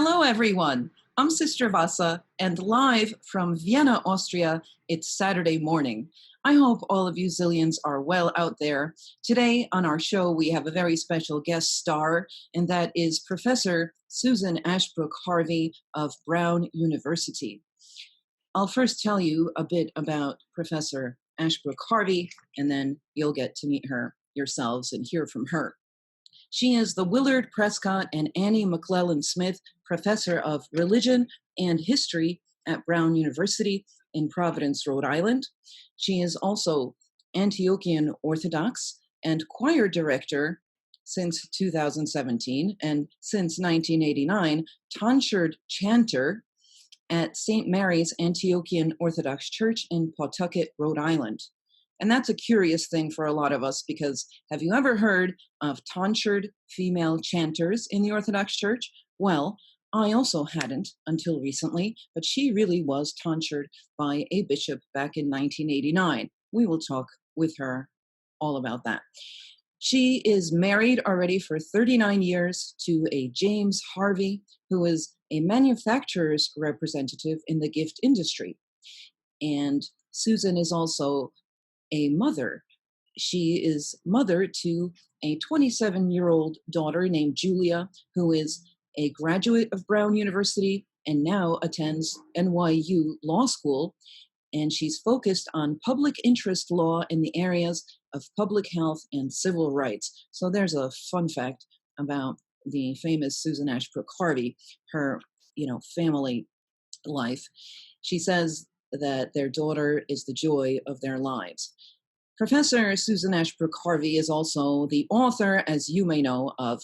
Hello, everyone. I'm Sister Vassa, and live from Vienna, Austria, it's Saturday morning. I hope all of you zillions are well out there. Today on our show, we have a very special guest star, and that is Professor Susan Ashbrook Harvey of Brown University. I'll first tell you a bit about Professor Ashbrook Harvey, and then you'll get to meet her yourselves and hear from her. She is the Willard Prescott and Annie McClellan Smith Professor of Religion and History at Brown University in Providence, Rhode Island. She is also Antiochian Orthodox and choir director since 2017, and since 1989, tonsured chanter at St. Mary's Antiochian Orthodox Church in Pawtucket, Rhode Island. And that's a curious thing for a lot of us, because have you ever heard of tonsured female chanters in the Orthodox Church? Well, I also hadn't until recently, but she really was tonsured by a bishop back in 1989. We will talk with her all about that. She is married already for 39 years to a James Harvey, who is a manufacturer's representative in the gift industry. And Susan is also a mother. She is mother to a 27-year-old daughter named Julia, who is a graduate of Brown University and now attends NYU Law School. And she's focused on public interest law in the areas of public health and civil rights. So there's a fun fact about the famous Susan Ashbrook Harvey, her, family life. She says that their daughter is the joy of their lives. Professor Susan Ashbrook Harvey is also the author, as you may know, of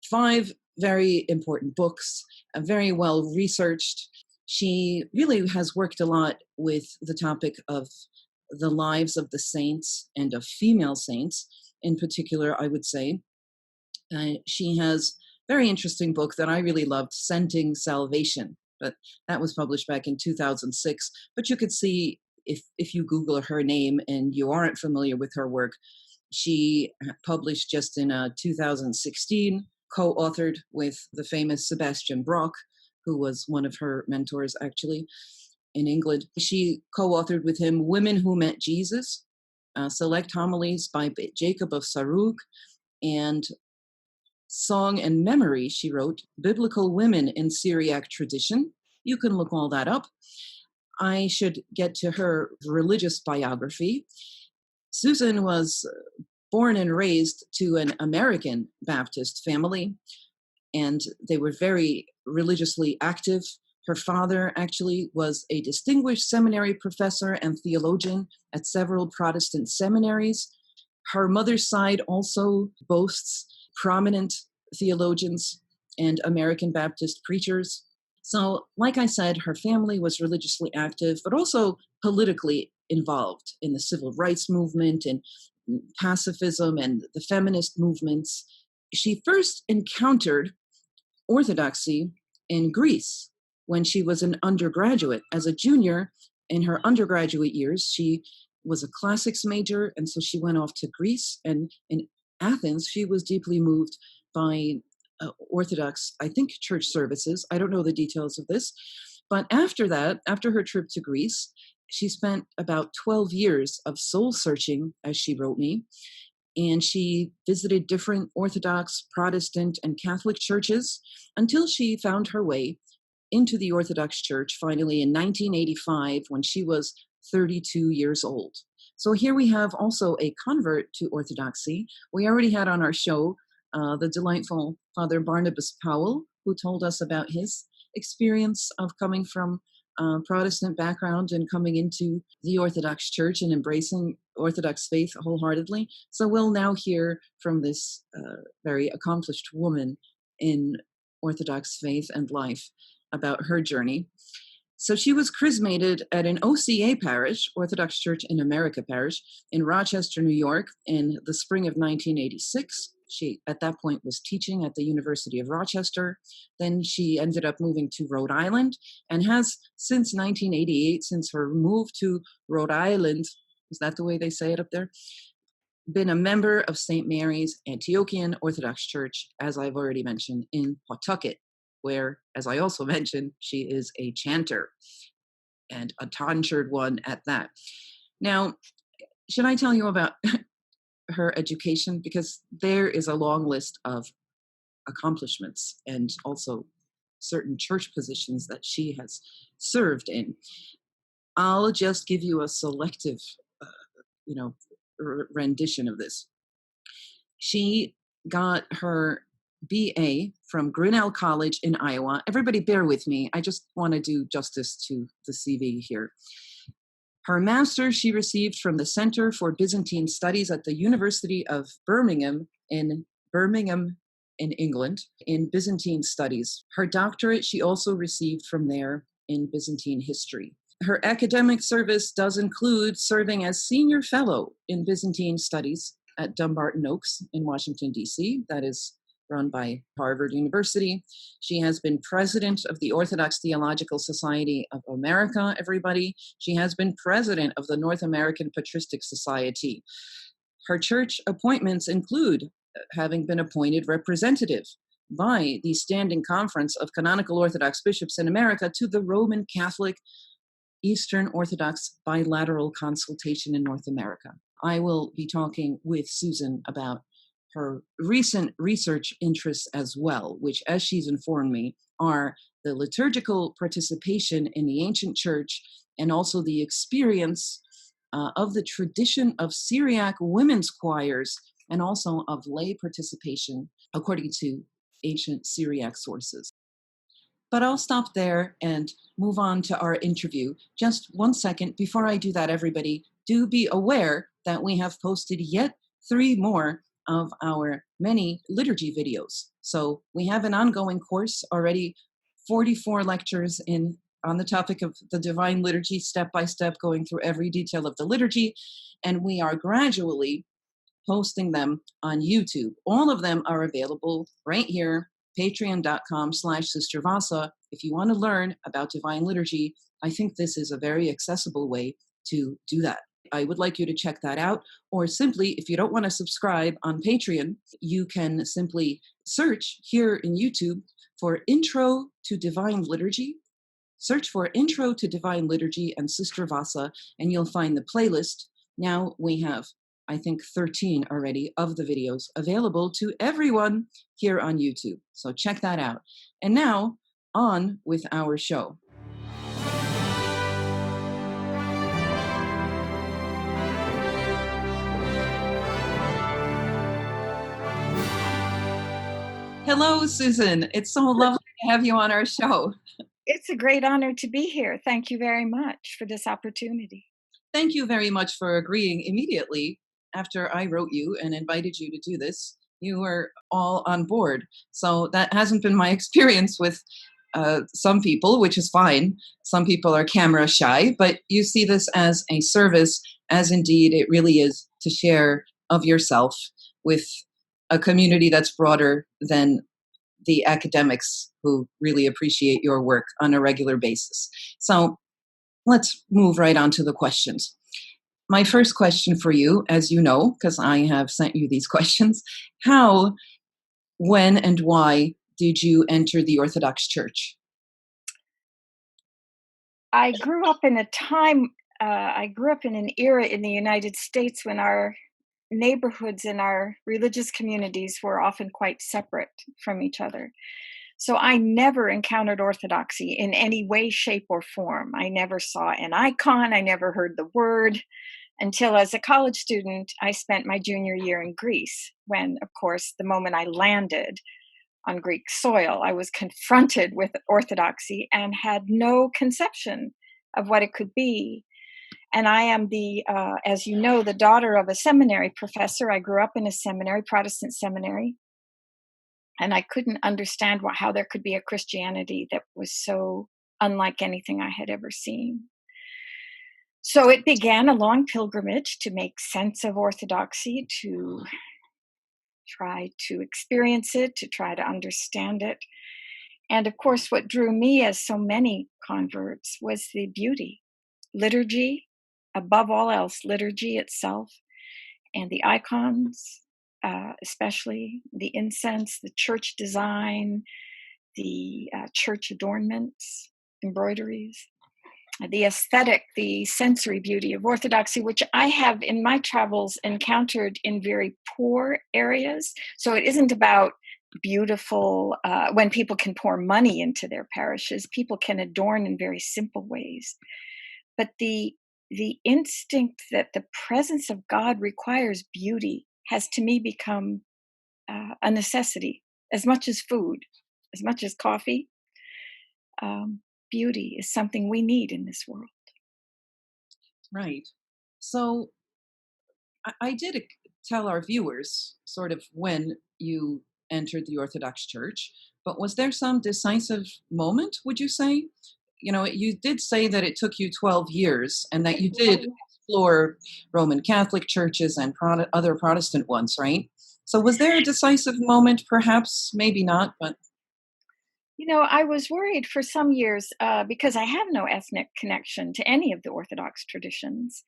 5 very important books, very well researched. She really has worked a lot with the topic of the lives of the saints and of female saints in particular, I would say. She has a very interesting book that I really loved, Scenting Salvation, but that was published back in 2006. But you could see, if you Google her name and you aren't familiar with her work, she published just in 2016, co-authored with the famous Sebastian Brock, who was one of her mentors actually in England. She co-authored with him Women Who Met Jesus, Select Homilies by Jacob of Sarug, and Song and Memory, she wrote, Biblical Women in Syriac Tradition. You can look all that up. I should get to her religious biography. Susan was born and raised to an American Baptist family, and they were very religiously active. Her father actually was a distinguished seminary professor and theologian at several Protestant seminaries. Her mother's side also boasts prominent theologians and American Baptist preachers. So, like I said, her family was religiously active, but also politically involved in the civil rights movement and pacifism and the feminist movements. She first encountered Orthodoxy in Greece when she was an undergraduate. As a junior in her undergraduate years, she was a classics major, and so she went off to Greece. And in Athens, she was deeply moved by Orthodox, I think, church services. I don't know the details of this. But after that, after her trip to Greece, she spent about 12 years of soul searching, as she wrote me. And she visited different Orthodox, Protestant, and Catholic churches until she found her way into the Orthodox Church, finally in 1985, when she was 32 years old. So here we have also a convert to Orthodoxy. We already had on our show the delightful Father Barnabas Powell, who told us about his experience of coming from Protestant background and coming into the Orthodox Church and embracing Orthodox faith wholeheartedly. So we'll now hear from this very accomplished woman in Orthodox faith and life about her journey. So she was chrismated at an OCA parish, Orthodox Church in America parish, in Rochester, New York, in the spring of 1986. She, at that point, was teaching at the University of Rochester. Then she ended up moving to Rhode Island and has, since 1988, since her move to Rhode Island, is that the way they say it up there? Been a member of St. Mary's Antiochian Orthodox Church, as I've already mentioned, in Pawtucket, where, as I also mentioned, she is a chanter, and a tonsured one at that. Now, should I tell you about her education? Because there is a long list of accomplishments and also certain church positions that she has served in. I'll just give you a selective, uh, rendition of this. She got her BA from Grinnell College in Iowa. Everybody bear with me. I just want to do justice to the CV here. Her master's she received from the Center for Byzantine Studies at the University of Birmingham in England, in Byzantine Studies. Her doctorate she also received from there in Byzantine history. Her academic service does include serving as senior fellow in Byzantine Studies at Dumbarton Oaks in Washington, D.C. That is run by Harvard University. She has been president of the Orthodox Theological Society of America, everybody. She has been president of the North American Patristic Society. Her church appointments include having been appointed representative by the Standing Conference of Canonical Orthodox Bishops in America to the Roman Catholic Eastern Orthodox Bilateral Consultation in North America. I will be talking with Susan about her recent research interests as well, which, as she's informed me, are the liturgical participation in the ancient church and also the experience of the tradition of Syriac women's choirs and also of lay participation according to ancient Syriac sources. But I'll stop there and move on to our interview. Just 1 second. Before I do that, everybody, do be aware that we have posted yet 3 more of our many liturgy videos. So we have an ongoing course already, 44 lectures on the topic of the Divine Liturgy, step by step, going through every detail of the liturgy. And we are gradually posting them on YouTube. All of them are available right here, patreon.com/Sister Vassa. If you want to learn about Divine Liturgy, I think this is a very accessible way to do that. I would like you to check that out. Or simply, if you don't want to subscribe on Patreon, you can simply search here in YouTube for Intro to Divine Liturgy. Search for Intro to Divine Liturgy and Sister Vassa, and you'll find the playlist. Now we have, I think, 13 already of the videos available to everyone here on YouTube. So check that out. And now, on with our show. Hello, Susan. It's so lovely to have you on our show. It's a great honor to be here. Thank you very much for this opportunity. Thank you very much for agreeing immediately after I wrote you and invited you to do this. You were all on board. So that hasn't been my experience with some people, which is fine. Some people are camera shy, but you see this as a service, as indeed it really is, to share of yourself with a community that's broader than the academics who really appreciate your work on a regular basis. So let's move right on to the questions. My first question for you, as you know, because I have sent you these questions, how, when, and why did you enter the Orthodox Church? I grew up in an era in the United States when our neighborhoods and our religious communities were often quite separate from each other. So I never encountered Orthodoxy in any way, shape, or form. I never saw an icon. I never heard the word until, as a college student, I spent my junior year in Greece, when, of course, the moment I landed on Greek soil, I was confronted with Orthodoxy and had no conception of what it could be. And I am as you know, the daughter of a seminary professor. I grew up in a seminary, Protestant seminary, and I couldn't understand how there could be a Christianity that was so unlike anything I had ever seen. So it began a long pilgrimage to make sense of Orthodoxy, to try to experience it, to try to understand it. And of course, what drew me, as so many converts, was the beauty. Liturgy, above all else, liturgy itself, and the icons, especially the incense, the church design, the church adornments, embroideries, the aesthetic, the sensory beauty of Orthodoxy, which I have in my travels encountered in very poor areas. So it isn't about beautiful, when people can pour money into their parishes, people can adorn in very simple ways. But the instinct that the presence of God requires beauty has to me become a necessity, as much as food, as much as coffee. Beauty is something we need in this world. Right. So I did tell our viewers sort of when you entered the Orthodox Church, but was there some decisive moment, would you say? You know, you did say that it took you 12 years and that you did explore Roman Catholic churches and other Protestant ones, right? So was there a decisive moment, perhaps? Maybe not, but. I was worried for some years because I have no ethnic connection to any of the Orthodox traditions.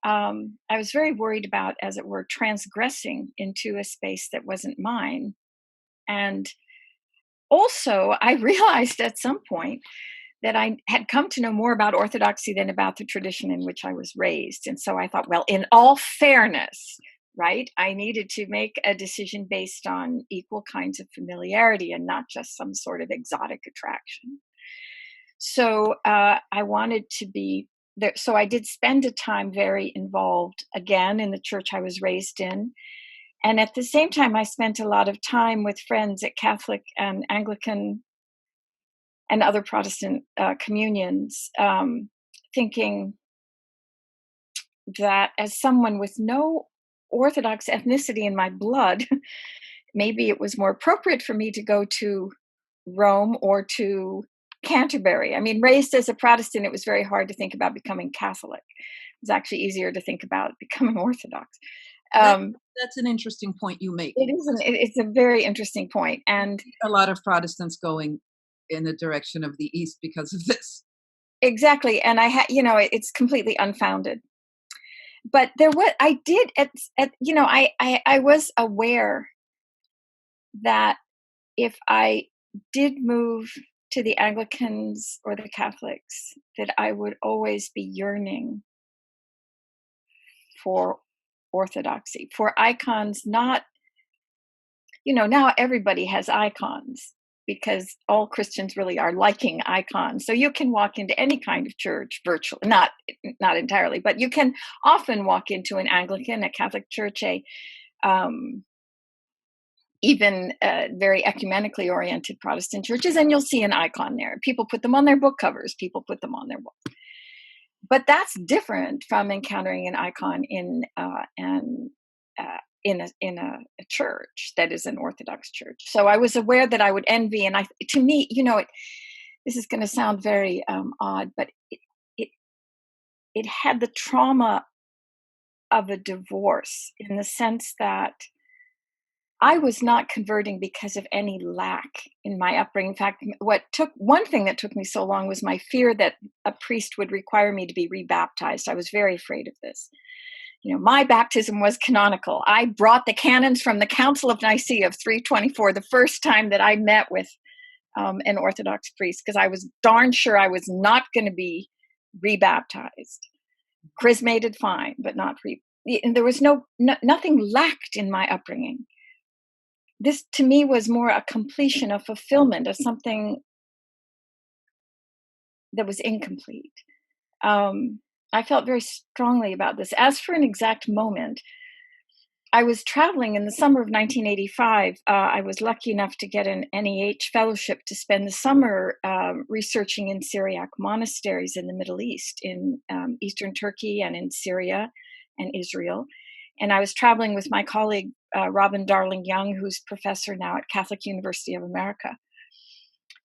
I was very worried about, as it were, transgressing into a space that wasn't mine. And also, I realized at some point that I had come to know more about Orthodoxy than about the tradition in which I was raised. And so I thought, well, in all fairness, right, I needed to make a decision based on equal kinds of familiarity and not just some sort of exotic attraction. So I wanted to be there. So I did spend a time very involved again in the church I was raised in. And at the same time, I spent a lot of time with friends at Catholic and Anglican and other Protestant communions, thinking that as someone with no Orthodox ethnicity in my blood, maybe it was more appropriate for me to go to Rome or to Canterbury. I mean, raised as a Protestant, it was very hard to think about becoming Catholic. It was actually easier to think about becoming Orthodox. That's an interesting point you make. It's a very interesting point. And a lot of Protestants going in the direction of the East because of this. Exactly. And it's completely unfounded. But I was aware that if I did move to the Anglicans or the Catholics, that I would always be yearning for Orthodoxy, for icons, not, now everybody has icons because all Christians really are liking icons. So you can walk into any kind of church virtually, not entirely, but you can often walk into an Anglican, a Catholic church, even very ecumenically oriented Protestant churches, and you'll see an icon there. People put them on their book covers. People put them on their book. But that's different from encountering an icon in a church that is an Orthodox church. So I was aware that I would envy, and to me, this is going to sound very odd, but it had the trauma of a divorce in the sense that I was not converting because of any lack in my upbringing. In fact, one thing that took me so long was my fear that a priest would require me to be rebaptized. I was very afraid of this. My baptism was canonical. I brought the canons from the Council of Nicaea of 324 the first time that I met with an Orthodox priest, because I was darn sure I was not going to be rebaptized. Chrismated, fine, but not and there was nothing lacked in my upbringing. This, to me, was more a completion, a fulfillment of something that was incomplete. I felt very strongly about this. As for an exact moment, I was traveling in the summer of 1985. I was lucky enough to get an NEH fellowship to spend the summer researching in Syriac monasteries in the Middle East, in Eastern Turkey and in Syria and Israel. And I was traveling with my colleague, Robin Darling-Young, who's professor now at Catholic University of America.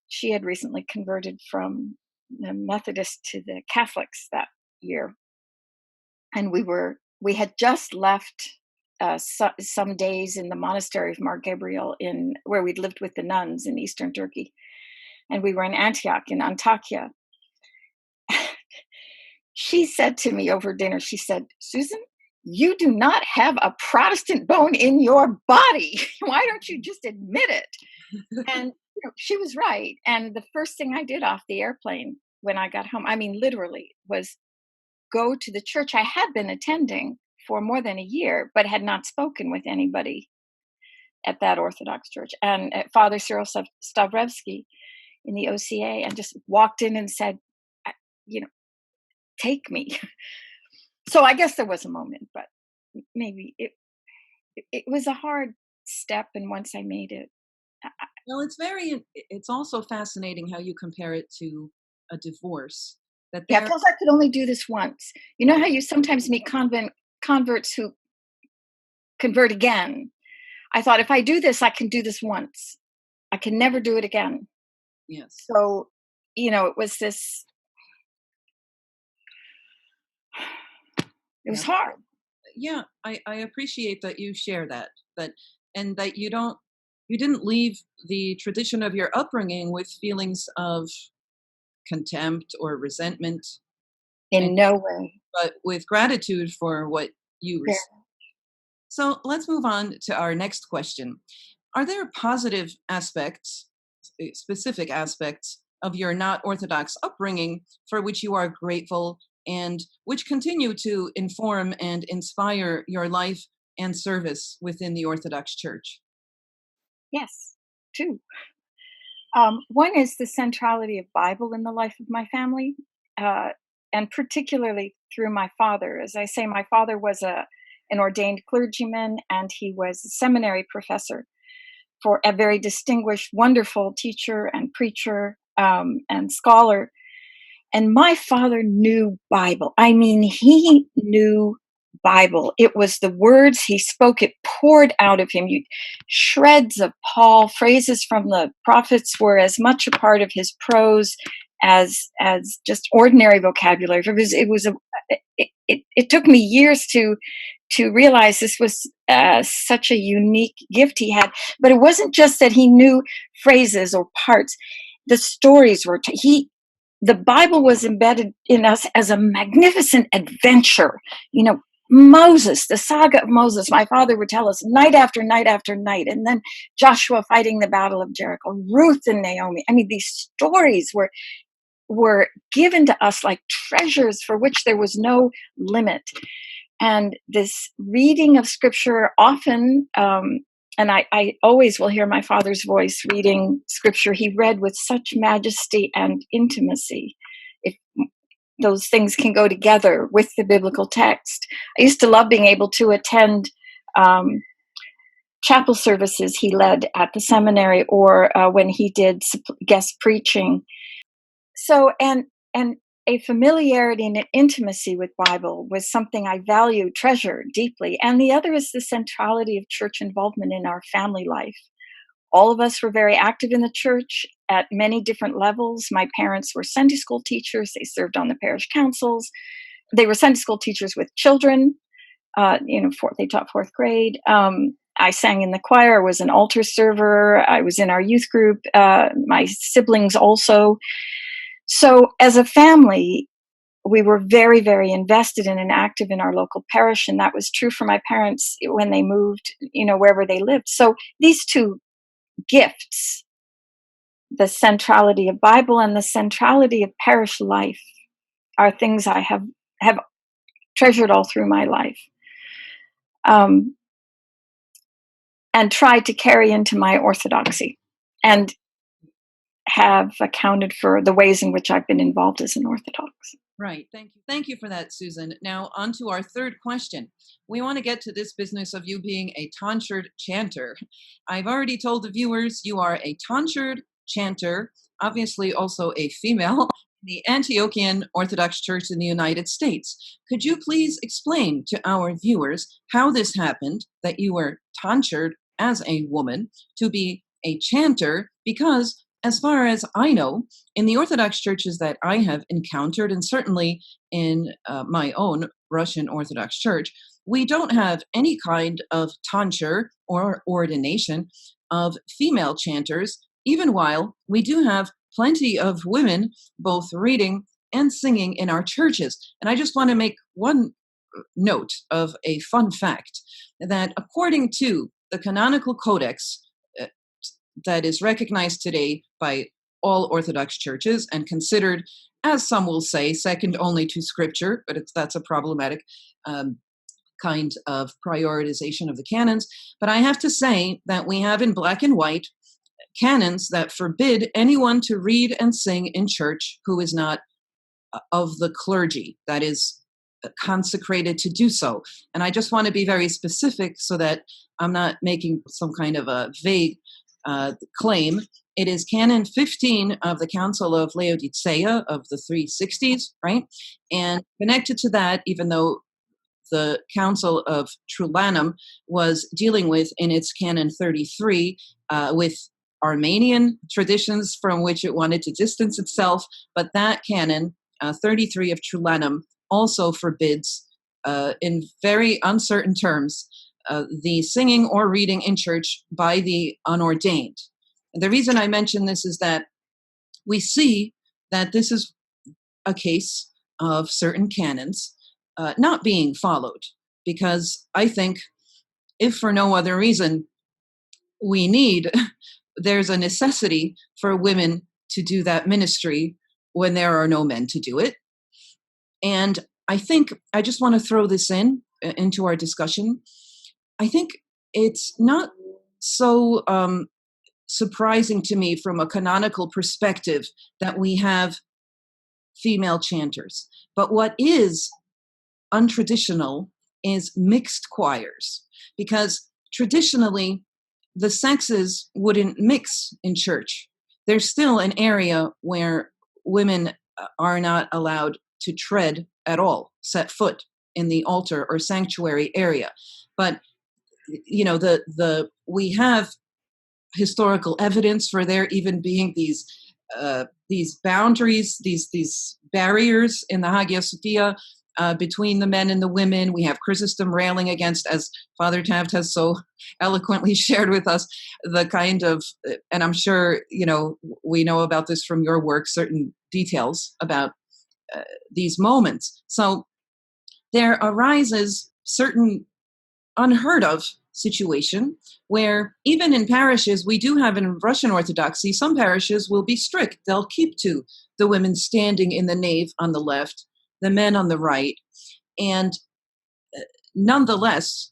She had recently converted from the Methodist to the Catholics that year. And we had just left some days in the monastery of Mar Gabriel, where we'd lived with the nuns in Eastern Turkey. And we were in Antioch, in Antakya. She said to me over dinner, she said, "Susan, you do not have a Protestant bone in your body. Why don't you just admit it?" And she was right. And the first thing I did off the airplane when I got home, I mean, literally, was go to the church I had been attending for more than a year, but had not spoken with anybody at that Orthodox church. And Father Cyril Stavrevsky in the OCA, and just walked in and said, you know, take me. So I guess there was a moment, but maybe it was a hard step. And once I made it, Well, it's also fascinating how you compare it to a divorce. That yeah, it there, feels like I could only do this once. You know how you sometimes meet converts who convert again? I thought, if I do this, I can do this once. I can never do it again. yes, So, it was this, it was yeah, hard. yeah. I appreciate that you share that, and that you didn't leave the tradition of your upbringing with feelings of contempt or resentment, and In no way. but with gratitude for what you Fair. received. So let's move on to our next question. Are there positive aspects, specific aspects of your not Orthodox upbringing for which you are grateful and which continue to inform and inspire your life and service within the Orthodox Church? Yes, two. One is the centrality of Bible in the life of my family, uh, and particularly through my father. As I say, my father was an ordained clergyman, and he was a seminary professor, for a very distinguished, wonderful teacher and preacher, and scholar. And my father knew Bible. I mean, he knew Bible. It was the words he spoke, it poured out of him. Shreds of Paul, phrases from the prophets were as much a part of his prose as just ordinary vocabulary. It took me years to realize this was such a unique gift he had. But it wasn't just that he knew phrases or parts. The stories were the Bible was embedded in us as a magnificent adventure. You know, Moses, the saga of Moses, my father would tell us night after night after night. And then Joshua fighting the Battle of Jericho, Ruth and Naomi. I mean, these stories were given to us like treasures for which there was no limit. And this reading of scripture often, and I always will hear my father's voice reading scripture. He read with such majesty and intimacy. If those things can go together with the biblical text. I used to love being able to attend chapel services he led at the seminary, or when he did guest preaching. So, and a familiarity and an intimacy with Bible was something I value, treasure deeply. And the other is the centrality of church involvement in our family life. All of us were very active in the church at many different levels. My parents were Sunday school teachers. They served on the parish councils. They were Sunday school teachers with children. They taught fourth grade. I sang in the choir. I was an altar server. I was in our youth group. My siblings also. So as a family, we were very, very invested in and active in our local parish. And that was true for my parents when they moved, wherever they lived. So these two gifts, the centrality of Bible and the centrality of parish life, are things I have treasured all through my life, and tried to carry into my orthodoxy, and have accounted for the ways in which I've been involved as an Orthodox. Right. Thank you. Thank you for that, Susan. Now, on to our third question. We want to get to this business of you being a tonsured chanter. I've already told the viewers you are a tonsured chanter, obviously also a female, in the Antiochian Orthodox Church in the United States. Could you please explain to our viewers how this happened, that you were tonsured as a woman to be a chanter? Because as far as I know, in the Orthodox churches that I have encountered, and certainly in my own Russian Orthodox church, we don't have any kind of tonsure or ordination of female chanters, even while we do have plenty of women both reading and singing in our churches. And I just want to make one note of a fun fact, that according to the canonical codex, that is recognized today by all Orthodox churches and considered, as some will say, second only to Scripture, but that's a problematic kind of prioritization of the canons. But I have to say that we have in black and white canons that forbid anyone to read and sing in church who is not of the clergy, that is consecrated to do so. And I just want to be very specific so that I'm not making some kind of a vague claim. It is Canon 15 of the Council of Laodicea of the 360s, right? And connected to that, even though the Council of Trulanum was dealing with in its Canon 33 with Armenian traditions from which it wanted to distance itself, but that canon, 33 of Trulanum, also forbids, in very uncertain terms, the singing or reading in church by the unordained. And the reason I mention this is that we see that this is a case of certain canons not being followed, because I think, if for no other reason, there's a necessity for women to do that ministry when there are no men to do it. And I think I just want to throw this into our discussion. I think it's not so surprising to me from a canonical perspective that we have female chanters. But what is untraditional is mixed choirs, because traditionally the sexes wouldn't mix in church. There's still an area where women are not allowed to tread at all, set foot in the altar or sanctuary area. But we have historical evidence for there even being these boundaries, these barriers in the Hagia Sophia between the men and the women. We have Chrysostom railing against, as Father Taft has so eloquently shared with us, the kind of, and I'm sure, we know about this from your work, certain details about these moments. So there arises certain unheard of situation where even in parishes, we do have in Russian Orthodoxy, some parishes will be strict. They'll keep to the women standing in the nave on the left, the men on the right. And nonetheless,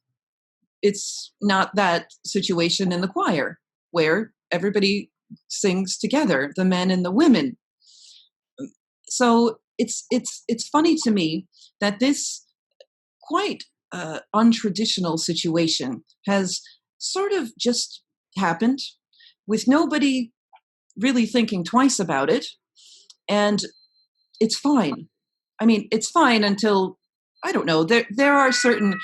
it's not that situation in the choir where everybody sings together, the men and the women. So it's funny to me that this quite untraditional situation has sort of just happened with nobody really thinking twice about it. And it's fine. I mean, it's fine until, I don't know, there are certain,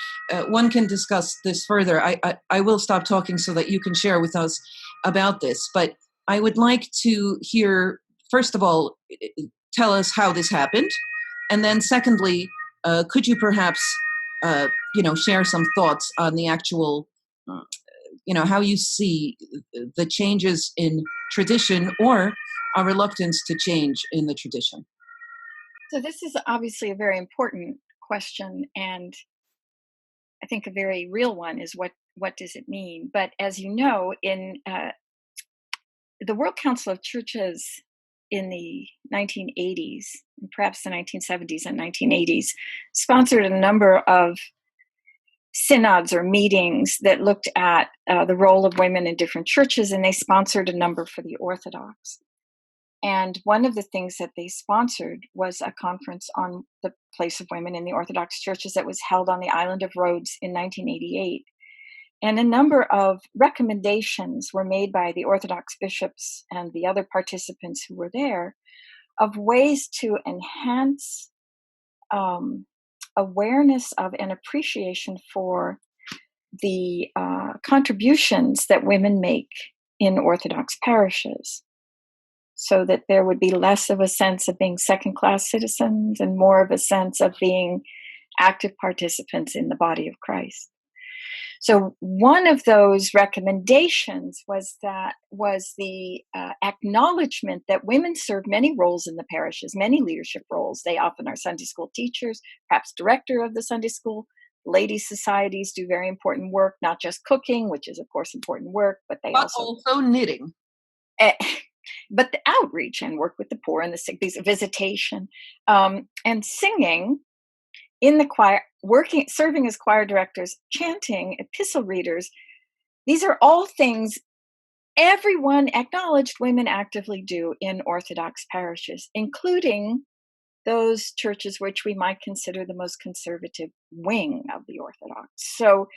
one can discuss this further. I will stop talking so that you can share with us about this. But I would like to hear, first of all, tell us how this happened. And then secondly, could you perhaps, share some thoughts on the actual, how you see the changes in tradition or a reluctance to change in the tradition? So this is obviously a very important question, and I think a very real one is what does it mean? But as you know, in the World Council of Churches in the 1980s, and perhaps the 1970s and 1980s, sponsored a number of synods or meetings that looked at the role of women in different churches, and they sponsored a number for the Orthodox. And one of the things that they sponsored was a conference on the place of women in the Orthodox churches that was held on the island of Rhodes in 1988. And a number of recommendations were made by the Orthodox bishops and the other participants who were there of ways to enhance awareness of and appreciation for the contributions that women make in Orthodox parishes, so that there would be less of a sense of being second-class citizens and more of a sense of being active participants in the body of Christ. So one of those recommendations was the acknowledgement that women serve many roles in the parishes, many leadership roles. They often are Sunday school teachers, perhaps director of the Sunday school, Ladies' societies do very important work, not just cooking, which is, of course, important work, but they But also, also knitting. eh, but the outreach and work with the poor and the sick, these visitation, and singing in the choir, working, serving as choir directors, chanting, epistle readers. These are all things everyone acknowledged women actively do in Orthodox parishes, including those churches which we might consider the most conservative wing of the Orthodox. So,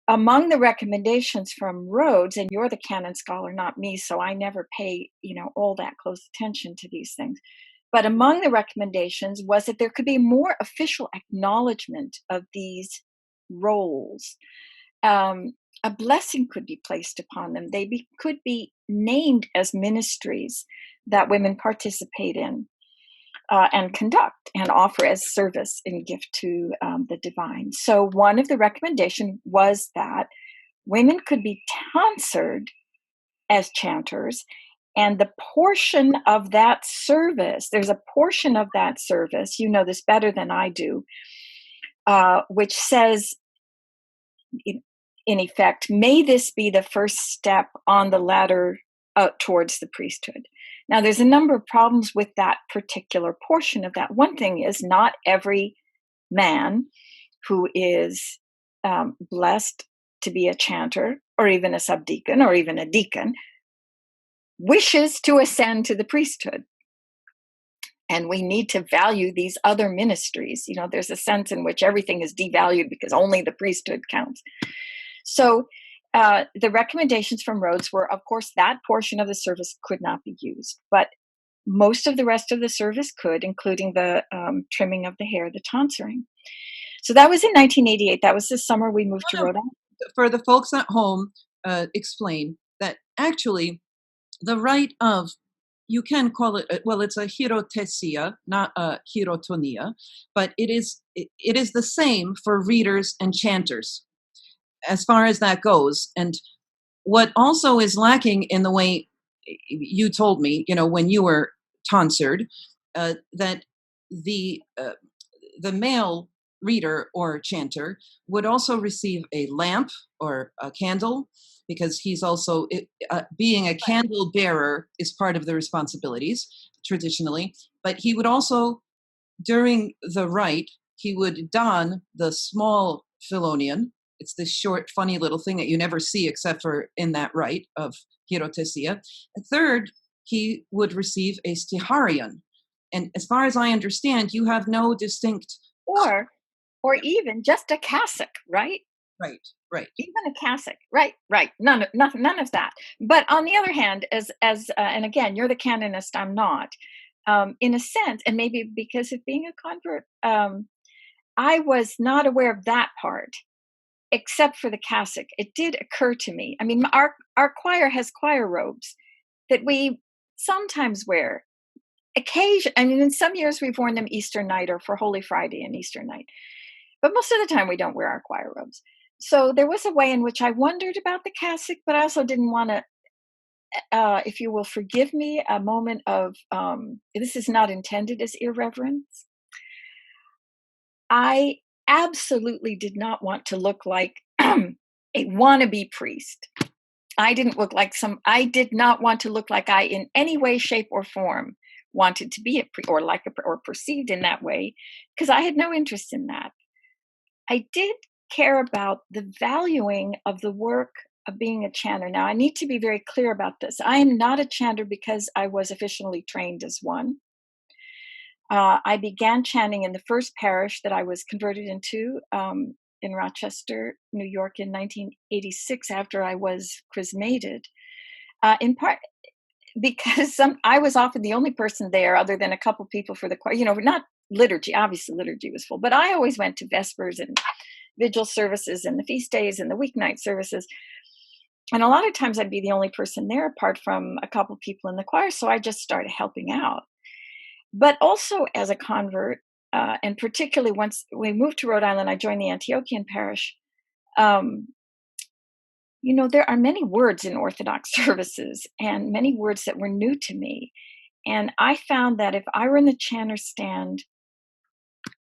among the recommendations from Rhodes, and you're the canon scholar, not me, so I never pay, all that close attention to these things. But among the recommendations was that there could be more official acknowledgement of these roles. A blessing could be placed upon them. Could be named as ministries that women participate in and conduct and offer as service and gift to the divine. So one of the recommendations was that women could be tonsured as chanters, and the portion of that service, there's a portion of that service, you know this better than I do, which says, in effect, may this be the first step on the ladder towards the priesthood. Now, there's a number of problems with that particular portion of that. One thing is, not every man who is blessed to be a chanter or even a subdeacon or even a deacon wishes to ascend to the priesthood. And we need to value these other ministries. There's a sense in which everything is devalued because only the priesthood counts. So the recommendations from Rhodes were, of course, that portion of the service could not be used, but most of the rest of the service could, including the trimming of the hair, the tonsuring. So that was in 1988. That was the summer we moved to Rhode Island. For the folks at home, explain that actually the rite of, you can call it, it's a hierotesia, not a hierotonia, but it is the same for readers and chanters as far as that goes. And what also is lacking in the way you told me, when you were tonsured, that the male reader or chanter would also receive a lamp or a candle, because he's also, being a candle bearer is part of the responsibilities traditionally, but he would also, during the rite, he would don the small philonion. It's this short, funny little thing that you never see except for in that rite of hierotesia. And third, he would receive a stiharion. And as far as I understand, you have no distinct... Or even just a cassock, right? Right. Even a cassock, right. None of that. But on the other hand, as and again, you're the canonist, I'm not. In a sense, and maybe because of being a convert, I was not aware of that part, except for the cassock. It did occur to me. I mean, our choir has choir robes that we sometimes wear. In some years we've worn them Easter night or for Holy Friday and Easter night. But most of the time we don't wear our choir robes. So there was a way in which I wondered about the cassock, but I also didn't want to, if you will forgive me, a moment of, this is not intended as irreverence. I absolutely did not want to look like a wannabe priest. I did not want to look like I, in any way, shape, or form, wanted to be a priest or perceived in that way, because I had no interest in that. I did care about the valuing of the work of being a chanter. Now, I need to be very clear about this. I am not a chanter because I was officially trained as one. I began chanting in the first parish that I was converted into in Rochester, New York in 1986 after I was chrismated, in part because I was often the only person there other than a couple people for the choir, not liturgy. Obviously, liturgy was full, but I always went to Vespers and vigil services and the feast days and the weeknight services. And a lot of times I'd be the only person there apart from a couple people in the choir. So I just started helping out. But also as a convert, and particularly once we moved to Rhode Island, I joined the Antiochian parish. There are many words in Orthodox services and many words that were new to me. And I found that if I were in the chanter stand,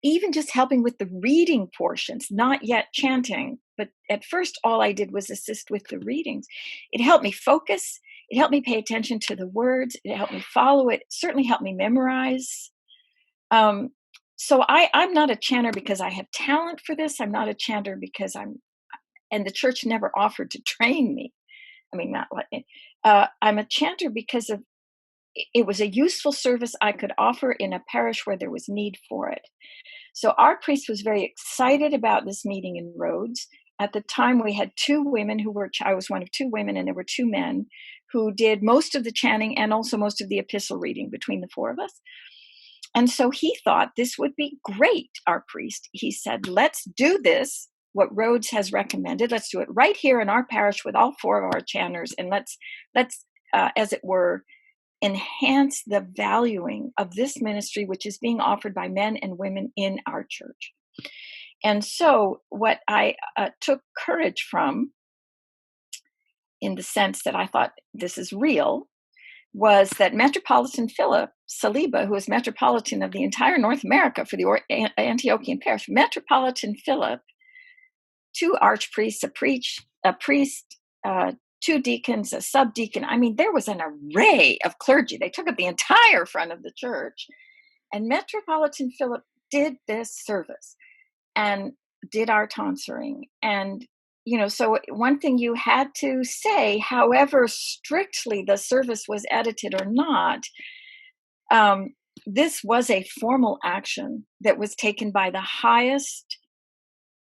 even just helping with the reading portions, not yet chanting, but at first all I did was assist with the readings. It helped me focus. It helped me pay attention to the words. It helped me follow it. Certainly helped me memorize. Um, so I'm not a chanter because I have talent for this. I'm not a chanter because and the church never offered to train me. I mean, not like I'm a chanter because it was a useful service I could offer in a parish where there was need for it. So our priest was very excited about this meeting in Rhodes. At the time, we had two women I was one of two women, and there were two men who did most of the chanting and also most of the epistle reading between the four of us. And so he thought this would be great, our priest. He said, let's do this, what Rhodes has recommended. Let's do it right here in our parish with all four of our chanters, and let's as it were, enhance the valuing of this ministry, which is being offered by men and women in our church. And so what I took courage from, in the sense that I thought this is real, was that Metropolitan Philip Saliba, who was Metropolitan of the entire North America for the Antiochian parish, Metropolitan Philip, two archpriests, a priest, two deacons, a subdeacon. I mean, there was an array of clergy. They took up the entire front of the church. And Metropolitan Philip did this service and did our tonsuring. And, so one thing you had to say, however strictly the service was edited or not, this was a formal action that was taken by the highest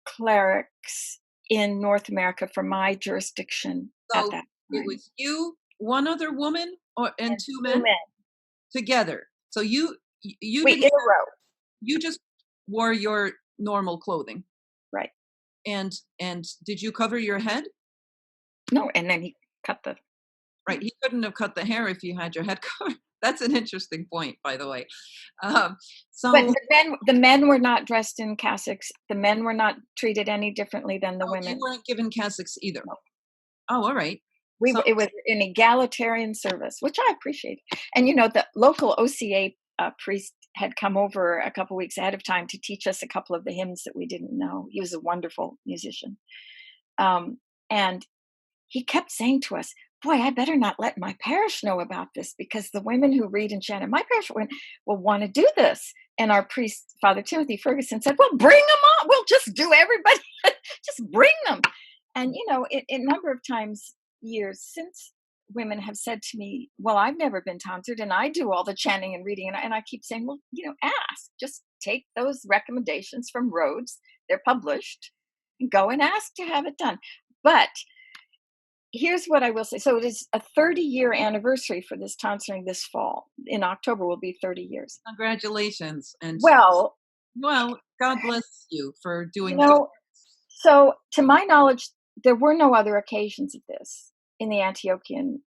clerics in North America for my jurisdiction at So that it time. was you, one other woman, and two men Two men. together. So you We didn't. in a row. You just wore your normal clothing, Right. and did you cover your head? No, and then he cut the. Right. He couldn't have cut the hair if you had your head covered. That's an interesting point, by the way. Um, But so the men were not dressed in cassocks. The men were not treated any differently than the you women. weren't given cassocks either. No. Oh, all right. So It was an egalitarian service, which I appreciate. And the local OCA priest had come over a couple weeks ahead of time to teach us a couple of the hymns that we didn't know. He was a wonderful musician, and he kept saying to us, "Boy, I better not let my parish know about this, because the women who read and chant in my parish will want to do this." And our priest, Father Timothy Ferguson, said, "Well, bring them on. We'll just do everybody. Just bring them." And a number of times, years since, women have said to me, "Well, I've never been tonsured, and I do all the chanting and reading." And I keep saying, "Well, ask. Just take those recommendations from Rhodes. They're published. And go and ask to have it done." But here's what I will say. So it is a 30-year anniversary for this tonsuring this fall. In October will be 30 years. congratulations, and Well, God bless you for you doing this. know, so to my knowledge, there were no other occasions of this in the Antiochian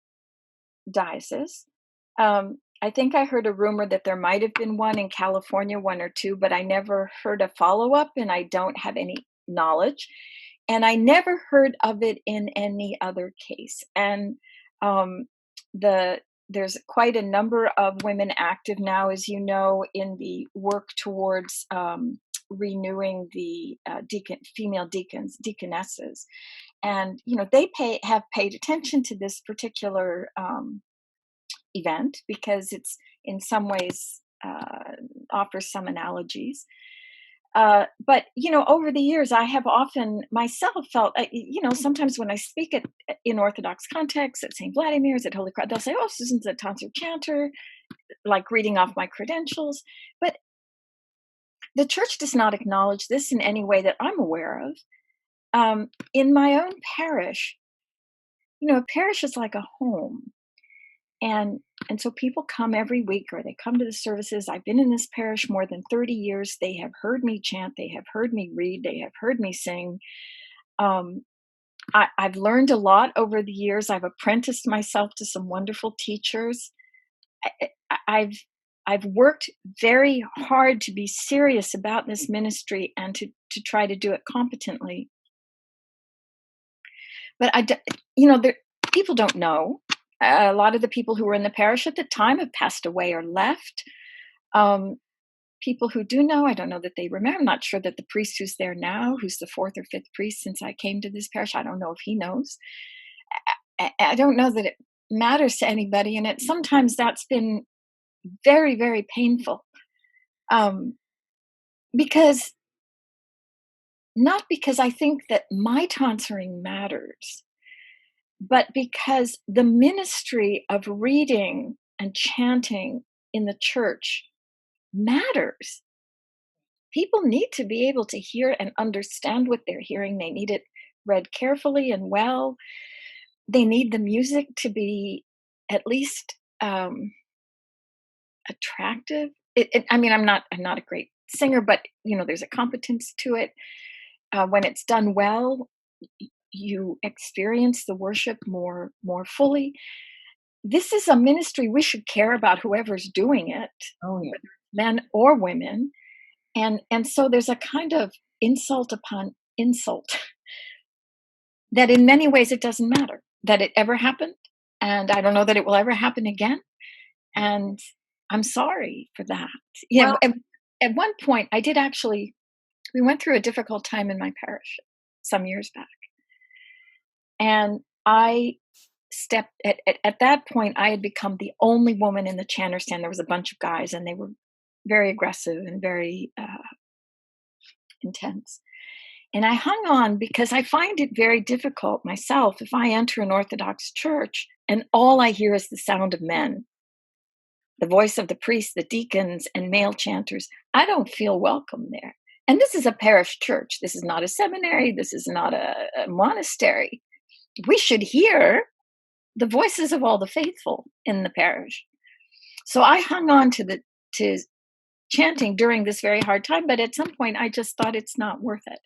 diocese. I think I heard a rumor that there might have been one in California, one or two, but I never heard a follow-up, and I don't have any knowledge. And I never heard of it in any other case. And there's quite a number of women active now, as you know, in the work towards renewing the female deaconesses, and they have paid attention to this particular event, because it's in some ways offers some analogies. But over the years, I have often myself felt, sometimes when I speak in Orthodox contexts, at St. Vladimir's, at Holy Cross, they'll say, "Oh, Susan's a tonsure chanter," like reading off my credentials. But the church does not acknowledge this in any way that I'm aware of. In my own parish, a parish is like a home. And so people come every week, or they come to the services. I've been in this parish more than 30 years. They have heard me chant. They have heard me read. They have heard me sing. I've learned a lot over the years. I've apprenticed myself to some wonderful teachers. I've worked very hard to be serious about this ministry and to try to do it competently. But people don't know. A lot of the people who were in the parish at the time have passed away or left. people who do know, I don't know that they remember. I'm not sure that the priest who's there now, who's the fourth or fifth priest since I came to this parish, I don't know if he knows. I don't know that it matters to anybody, and sometimes that's been very, very painful. Because not because I think that my tonsuring matters, but because the ministry of reading and chanting in the church matters. People need to be able to hear and understand what they're hearing. They need it read carefully and well. They need the music to be at least attractive. I mean, I'm not a great singer, but there's a competence to it. When it's done well, you experience the worship more fully. This is a ministry we should care about whoever's doing it, Oh, yeah. men or women, and so there's a kind of insult upon insult that in many ways it doesn't matter that it ever happened, and I don't know that it will ever happen again, and I'm sorry for that. Well, At one point, we went through a difficult time in my parish some years back, and I stepped at that point. I had become the only woman in the chanter stand. There was a bunch of guys, and they were very aggressive and very intense. And I hung on because I find it very difficult myself if I enter an Orthodox church and all I hear is the sound of men, the voice of the priests, the deacons, and male chanters. I don't feel welcome there. And this is a parish church. This is not a seminary. This is not a monastery. We should hear the voices of all the faithful in the parish. So I hung on to chanting during this very hard time, but at some point I just thought it's not worth it.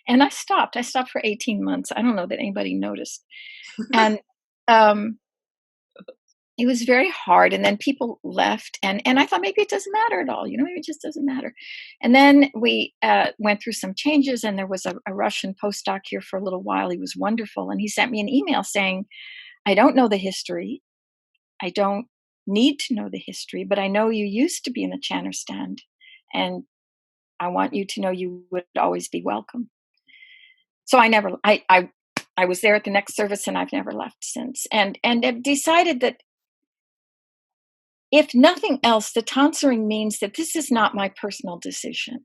And I stopped. I stopped for 18 months. I don't know that anybody noticed. And it was very hard. And then people left, and I thought maybe it doesn't matter at all. Maybe it just doesn't matter. And then we went through some changes, and there was a Russian postdoc here for a little while. He was wonderful. And he sent me an email saying, I don't know the history. I don't need to know the history, but I know you used to be in the chanter stand, and I want you to know you would always be welcome. So I was there at the next service, and I've never left since. And I've decided that if nothing else, the tonsuring means that this is not my personal decision.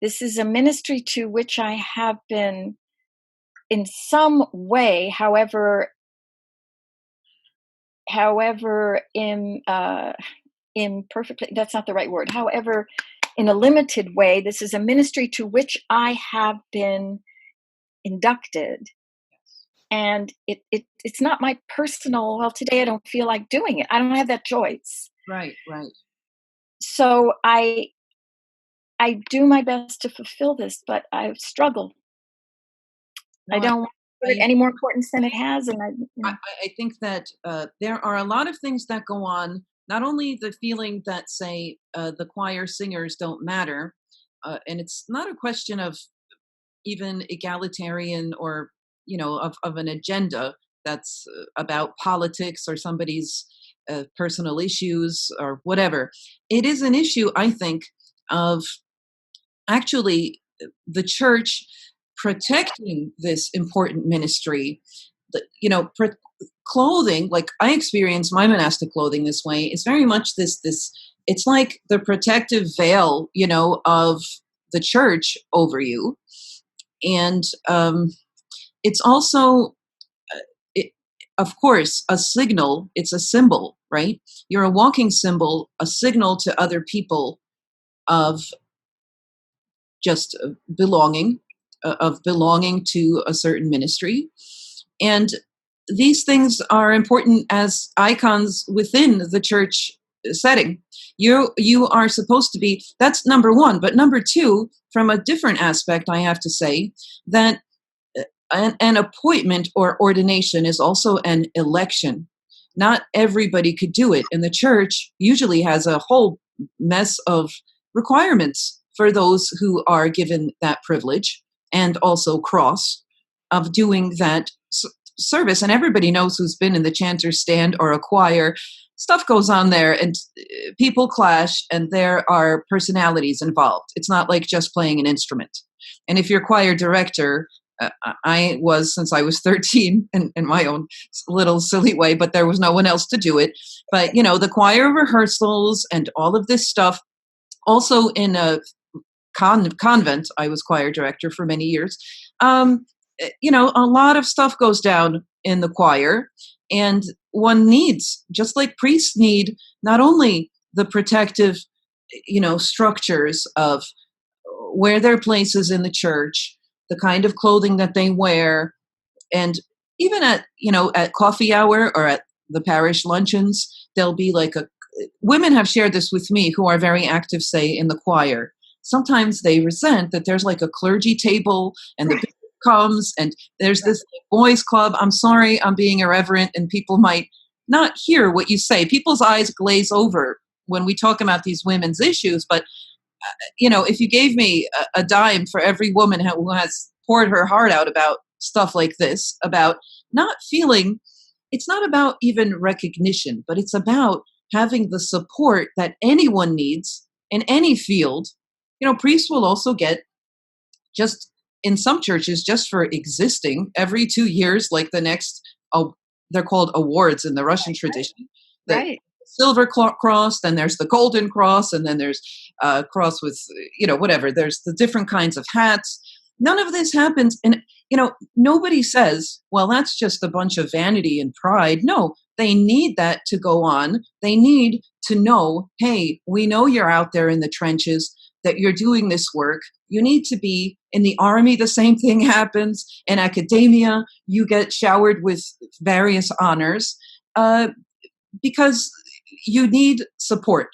This is a ministry to which I have been in some way, however imperfectly, that's not the right word. However, in a limited way, this is a ministry to which I have been inducted. And it's not my personal, well, today I don't feel like doing it. I don't have that choice. right. So I do my best to fulfill this, but I struggle. No, I don't give it any more importance than it has. And I think that there are a lot of things that go on. Not only the feeling that, say, the choir singers don't matter, and it's not a question of even egalitarian or of an agenda that's about politics or somebody's personal issues or whatever. It is an issue, I think, of actually the church protecting this important ministry. Clothing, like I experience my monastic clothing this way, is very much this it's like the protective veil of the church over you. And it's also of course a signal. It's a symbol, right? You're a walking symbol, a signal to other people of just belonging to a certain ministry. And these things are important as icons within the church setting. You are supposed to be, that's number one. But number two, from a different aspect, I have to say that an appointment or ordination is also an election. Not everybody could do it. And the church usually has a whole mess of requirements for those who are given that privilege and also cross of doing that service, and everybody knows who's been in the chanter's stand or a choir. Stuff goes on there, and people clash, and there are personalities involved. It's not like just playing an instrument. And if you're choir director, I was since I was 13 in my own little silly way, but there was no one else to do it. But, the choir rehearsals and all of this stuff. Also in a convent, I was choir director for many years. A lot of stuff goes down in the choir, and one needs, just like priests need, not only the protective, structures of where their place is in the church, the kind of clothing that they wear, and even at coffee hour or at the parish luncheons, there'll be women have shared this with me who are very active, say, in the choir. Sometimes they resent that there's like a clergy table and the bishop comes and there's this boys club. I'm sorry, I'm being irreverent, and people might not hear what you say. People's eyes glaze over when we talk about these women's issues, but if you gave me a dime for every woman who has poured her heart out about stuff like this, about not feeling, it's not about even recognition, but it's about having the support that anyone needs in any field. Priests will also get, just in some churches, just for existing, every 2 years, like the next, they're called awards in the Russian tradition. Right. Silver cross, then there's the golden cross, and then there's a cross with, whatever. There's the different kinds of hats. None of this happens. And, nobody says, well, that's just a bunch of vanity and pride. No, they need that to go on. They need to know, hey, we know you're out there in the trenches, that you're doing this work. You need to be in the army. The same thing happens in academia. You get showered with various honors because you need support.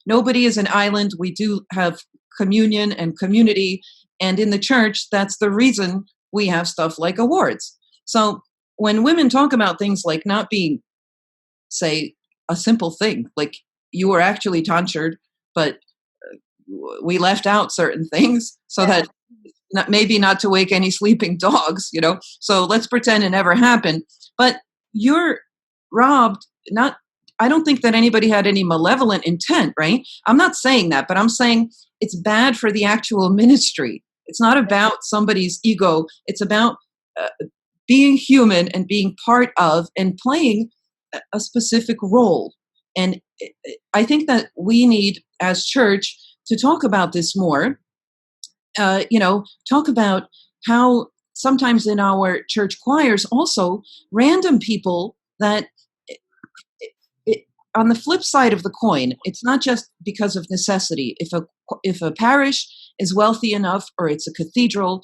Nobody is an island. We do have communion and community. And in the church, that's the reason we have stuff like awards. So when women talk about things like not being, say, a simple thing, like you were actually tonsured, but we left out certain things so that maybe not to wake any sleeping dogs, so let's pretend it never happened. But you're robbed, I don't think that anybody had any malevolent intent, right? I'm not saying that, but I'm saying it's bad for the actual ministry. It's not about somebody's ego. It's about being human and being part of and playing a specific role. And I think that we need, as church, to talk about this more. Talk about how sometimes in our church choirs also random people that on the flip side of the coin, it's not just because of necessity. If a parish is wealthy enough, or it's a cathedral,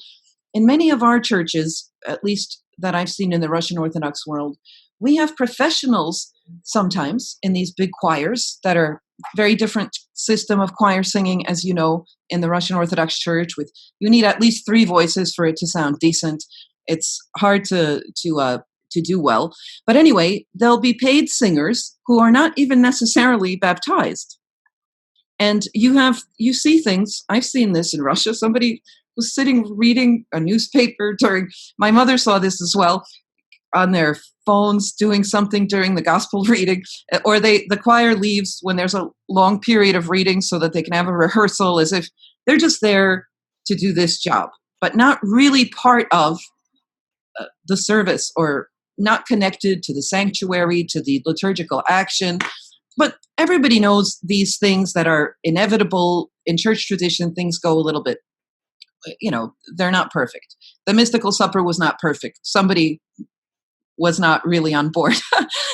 in many of our churches, at least that I've seen in the Russian Orthodox world, we have professionals sometimes in these big choirs that are very different system of choir singing, as you know, in the Russian Orthodox Church. You need at least 3 voices for it to sound decent. It's hard to do well. But anyway, there'll be paid singers who are not even necessarily baptized. And you see things. I've seen this in Russia. Somebody was sitting reading a newspaper my mother saw this as well, on their phones doing something during the gospel reading, or the choir leaves when there's a long period of reading so that they can have a rehearsal, as if they're just there to do this job, but not really part of the service, or not connected to the sanctuary, to the liturgical action. But everybody knows these things that are inevitable in church tradition. Things go a little bit, they're not perfect. The mystical supper was not perfect. Somebody was not really on board.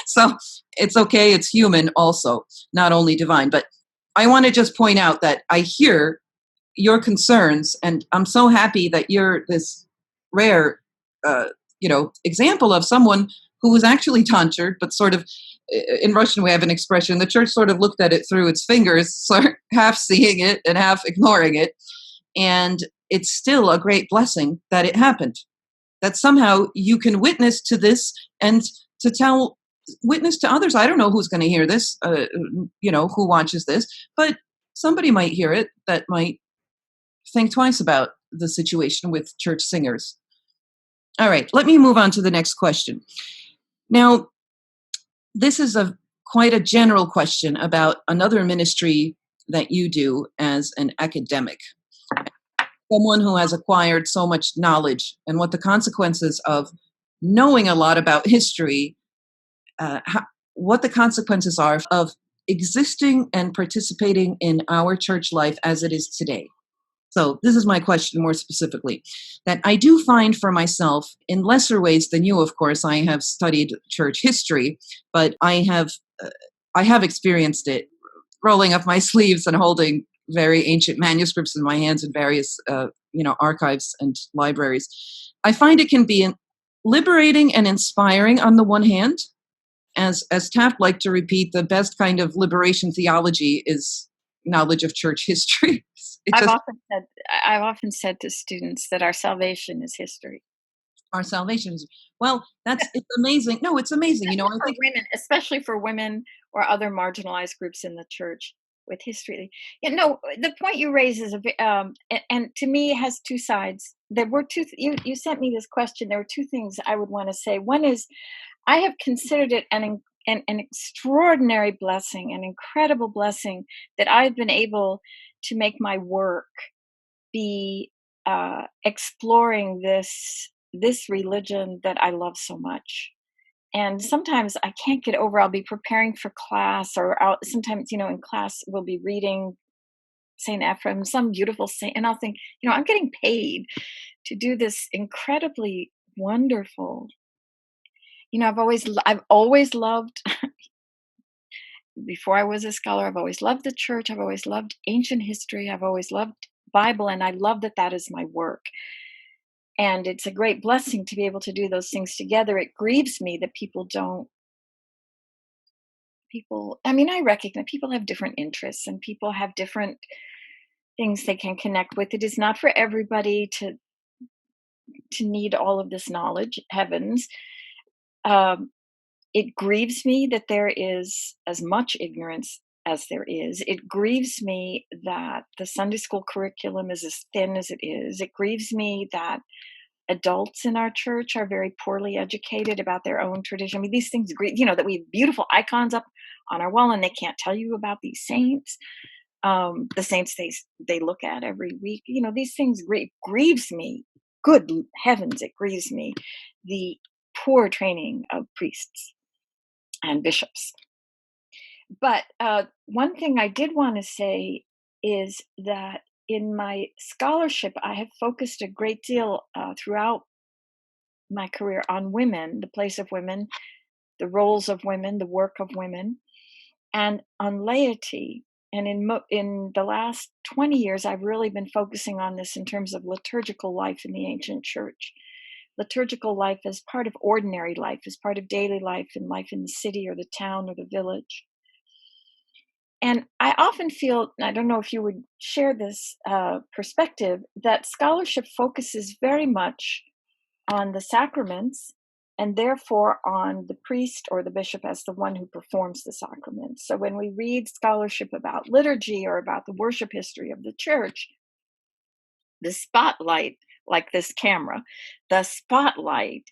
So it's okay. It's human also, not only divine. But I want to just point out that I hear your concerns, and I'm so happy that you're this rare, example of someone who was actually tonsured, but sort of, in Russian we have an expression, the church sort of looked at it through its fingers, sort of half seeing it and half ignoring it. And it's still a great blessing that it happened. That somehow you can witness to this and to witness to others. I don't know who's going to hear this, who watches this, but somebody might hear it that might think twice about the situation with church singers. All right, let me move on to the next question. Now, this is quite a general question about another ministry that you do as an academic, someone who has acquired so much knowledge, and what the consequences of knowing a lot about history, what the consequences are of existing and participating in our church life as it is today. So this is my question more specifically, that I do find for myself, in lesser ways than you, of course. I have studied church history, but I have experienced it, rolling up my sleeves and holding very ancient manuscripts in my hands in various archives and libraries. I find it can be liberating and inspiring on the one hand. As Taft liked to repeat, the best kind of liberation theology is knowledge of church history. It I've just often said I've often said to students that our salvation is history. our salvation is, well, it's amazing. No, it's amazing. I For think women, especially for women or other marginalized groups in the church with history. The point you raise is and to me it has two sides. There were you sent me this question. There were two things I would want to say. One is I have considered it an extraordinary blessing, an incredible blessing that I've been able to make my work be exploring this religion that I love so much. And sometimes I can't get over. I'll be preparing for class, or sometimes in class we'll be reading Saint Ephrem, some beautiful saint, and I'll think, I'm getting paid to do this incredibly wonderful. I've always loved. Before I was a scholar, I've always loved the church. I've always loved ancient history. I've always loved Bible, and I love that is my work. And it's a great blessing to be able to do those things together. It grieves me that I recognize people have different interests and people have different things they can connect with. It is not for everybody to need all of this knowledge, heavens. Um, it grieves me that there is as much ignorance as there is. It grieves me that the Sunday school curriculum is as thin as it is. It grieves me that adults in our church are very poorly educated about their own tradition. These things, that we have beautiful icons up on our wall and they can't tell you about these saints, the saints they look at every week. These things grieves me. Good heavens, it grieves me. The poor training of priests and bishops. But one thing I did want to say is that in my scholarship, I have focused a great deal throughout my career on women, the place of women, the roles of women, the work of women, and on laity. And in the last 20 years, I've really been focusing on this in terms of liturgical life in the ancient church. Liturgical life as part of ordinary life, as part of daily life and life in the city or the town or the village. And I often feel, I don't know if you would share this perspective, that scholarship focuses very much on the sacraments and therefore on the priest or the bishop as the one who performs the sacraments. So when we read scholarship about liturgy or about the worship history of the church, the spotlight, like this camera, the spotlight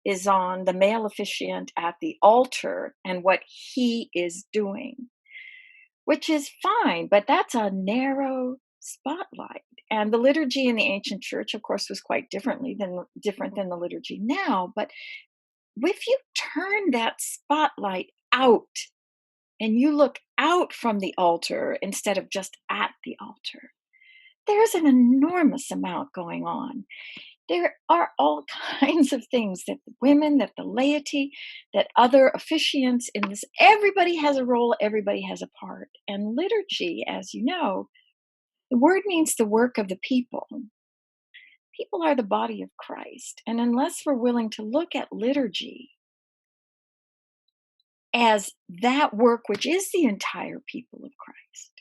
is on the male officiant at the altar and what he is doing, which is fine, but that's a narrow spotlight. And the liturgy in the ancient church, of course, was quite different than the liturgy now. But if you turn that spotlight out and you look out from the altar instead of just at the altar, there's an enormous amount going on. There are all kinds of things that the women, that the laity, that other officiants in this, everybody has a role, everybody has a part. And liturgy, as you know, the word means the work of the people. People are the body of Christ. And unless we're willing to look at liturgy as that work, which is the entire people of Christ,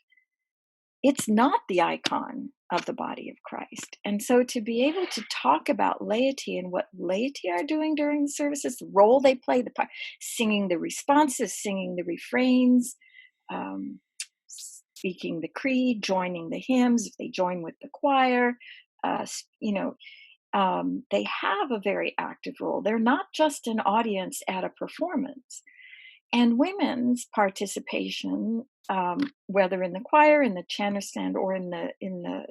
it's not the icon of the body of Christ. And so to be able to talk about laity and what laity are doing during the services, the role they play, the part, singing the responses, singing the refrains, speaking the creed, joining the hymns, if they join with the choir, uh, you know, they have a very active role. They're not just an audience at a performance. And women's participation, whether in the choir, in the chanter stand, or in the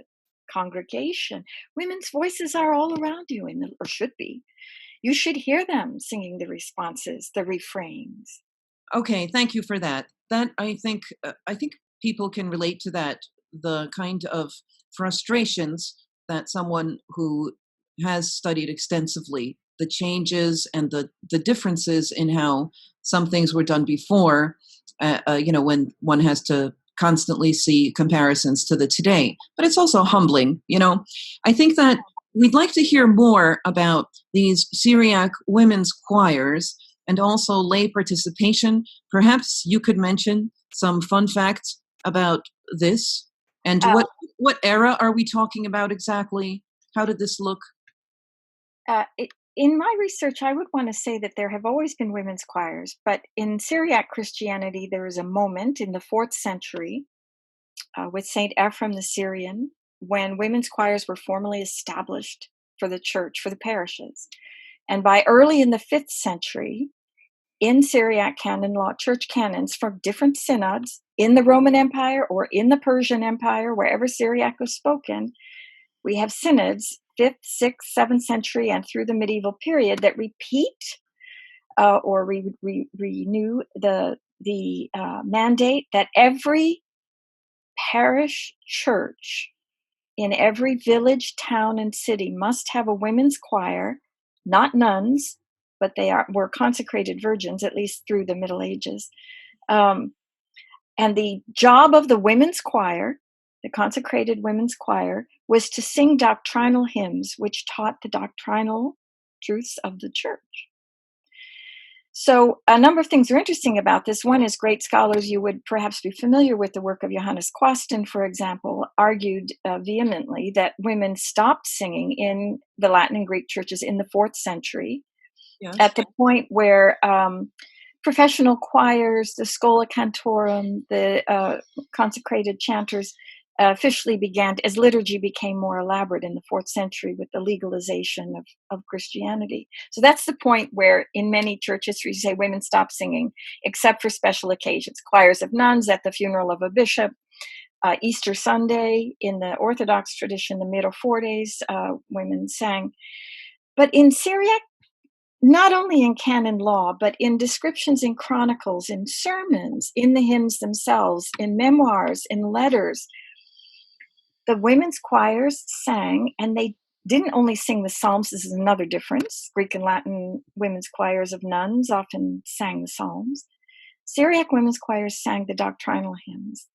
congregation, women's voices are all around you, or should be. You should hear them singing the responses, the refrains. Okay, thank you for that. That I think people can relate to that, the kind of frustrations that someone who has studied extensively the changes and the differences in how some things were done before, when one has to constantly see comparisons to the today. But it's also humbling, you know. I think that we'd like to hear more about these Syriac women's choirs and also lay participation. Perhaps you could mention some fun facts about this, and Uh, what era are we talking about exactly? How did this look? in my research, I would want to say that there have always been women's choirs, but in Syriac Christianity, there is a moment in the 4th century with Saint Ephrem the Syrian when women's choirs were formally established for the church, for the parishes. And by early in the 5th century, in Syriac canon law, church canons from different synods in the Roman Empire or in the Persian Empire, wherever Syriac was spoken, we have synods, 5th, 6th, 7th century, and through the medieval period that repeat or renew the mandate that every parish church in every village, town, and city must have a women's choir, not nuns, but were consecrated virgins, at least through the Middle Ages. And the job of the women's choir, the consecrated women's choir, was to sing doctrinal hymns which taught the doctrinal truths of the church. So a number of things are interesting about this. One is great scholars, you would perhaps be familiar with the work of Johannes Quasten, for example, argued vehemently that women stopped singing in the Latin and Greek churches in the 4th century, Yes. at the point where professional choirs, the Schola Cantorum, the consecrated chanters officially began, as liturgy became more elaborate in the 4th century with the legalization of Christianity. So that's the point where in many church history you say women stop singing, except for special occasions, choirs of nuns at the funeral of a bishop, Easter Sunday in the Orthodox tradition, the Mirofortes, women sang. But in Syriac, not only in canon law, but in descriptions in chronicles, in sermons, in the hymns themselves, in memoirs, in letters, the women's choirs sang, and they didn't only sing the Psalms. This is another difference. Greek and Latin women's choirs of nuns often sang the Psalms. Syriac women's choirs sang the doctrinal hymns.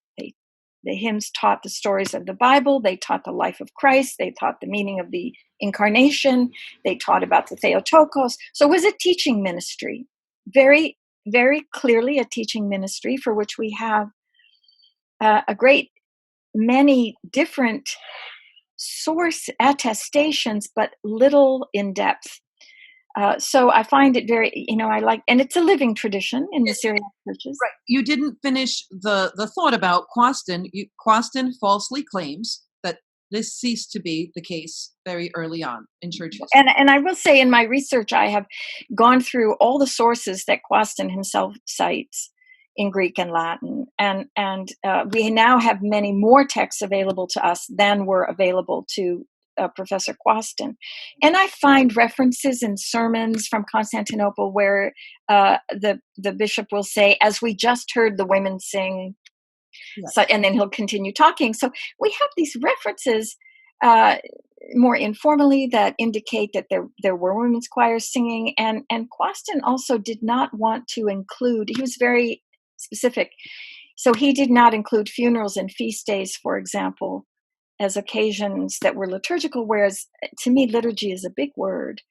The hymns taught the stories of the Bible. They taught the life of Christ. They taught the meaning of the incarnation. They taught about the Theotokos. So it was a teaching ministry, very, very clearly a teaching ministry for which we have a great many different source attestations, but little in depth. So I find it very, I like, and it's a living tradition in the Syriac churches. Right. You didn't finish the thought about Quasten. Quasten falsely claims that this ceased to be the case very early on in church history. And I will say in my research, I have gone through all the sources that Quasten himself cites in Greek and Latin, and we now have many more texts available to us than were available to Professor Quasten. And I find references in sermons from Constantinople where the bishop will say, "As we just heard the women sing," Yes. so, and then he'll continue talking. So we have these references more informally that indicate that there were women's choirs singing, and Quasten also did not want to include. He was very specific, so he did not include funerals and feast days, for example, as occasions that were liturgical. Whereas to me, liturgy is a big word,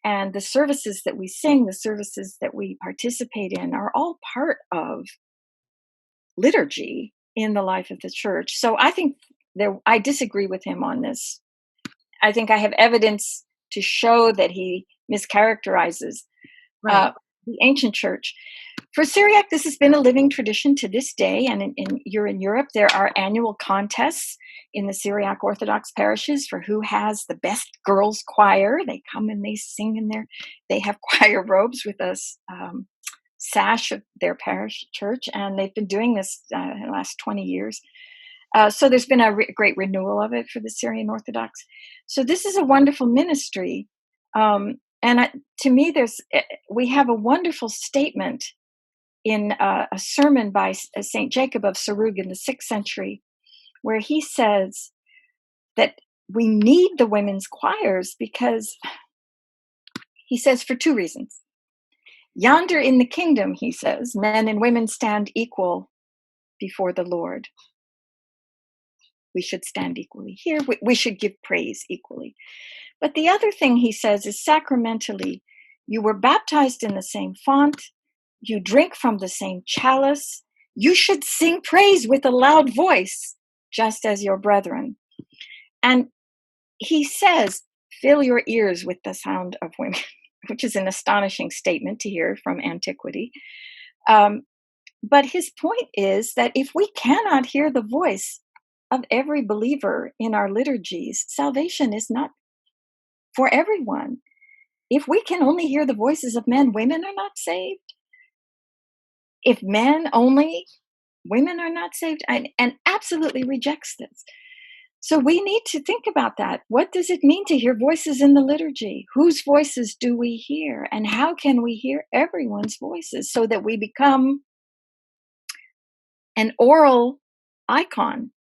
and the services that we sing, the services that we participate in, are all part of liturgy in the life of the church. So I think I disagree with him on this. I think I have evidence to show that he mischaracterizes Right. the ancient church. For Syriac, this has been a living tradition to this day. And you're in Europe, there are annual contests in the Syriac Orthodox parishes for who has the best girls' choir. They come and they sing in there. They have choir robes with a sash of their parish church, and they've been doing this in the last 20 years. So there's been a great renewal of it for the Syrian Orthodox. So this is a wonderful ministry. To me, we have a wonderful statement in a sermon by St. Jacob of Sarug in the 6th century, where he says that we need the women's choirs because, he says, for 2 reasons. Yonder in the kingdom, he says, men and women stand equal before the Lord. We should stand equally. Here, we should give praise equally. But the other thing he says is sacramentally, you were baptized in the same font, you drink from the same chalice, you should sing praise with a loud voice, just as your brethren. And he says, fill your ears with the sound of women, which is an astonishing statement to hear from Antiquity. But his point is that if we cannot hear the voice of every believer in our liturgies, salvation is not for everyone. If we can only hear the voices of men, women are not saved. If men only, women are not saved, and absolutely rejects this. So we need to think about that. What does it mean to hear voices in the liturgy? Whose voices do we hear? And how can we hear everyone's voices so that we become an oral icon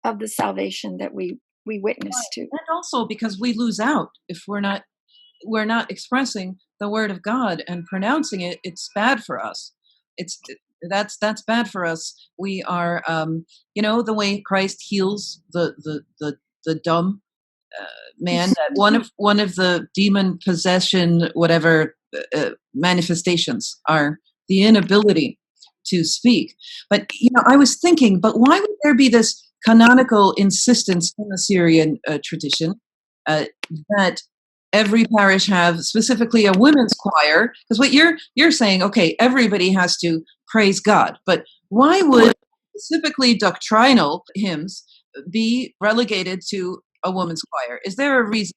of the salvation that we witness to? And also because we lose out if we're not expressing the word of God and pronouncing it. It's bad for us. That's bad for us. We are, the way Christ heals the dumb man. One of the demon possession, whatever manifestations are the inability to speak. But I was thinking, but why would there be this canonical insistence in the Syrian tradition that every parish have specifically a women's choir? Because what you're saying, okay, everybody has to praise God, but why would specifically doctrinal hymns be relegated to a woman's choir? Is there a reason?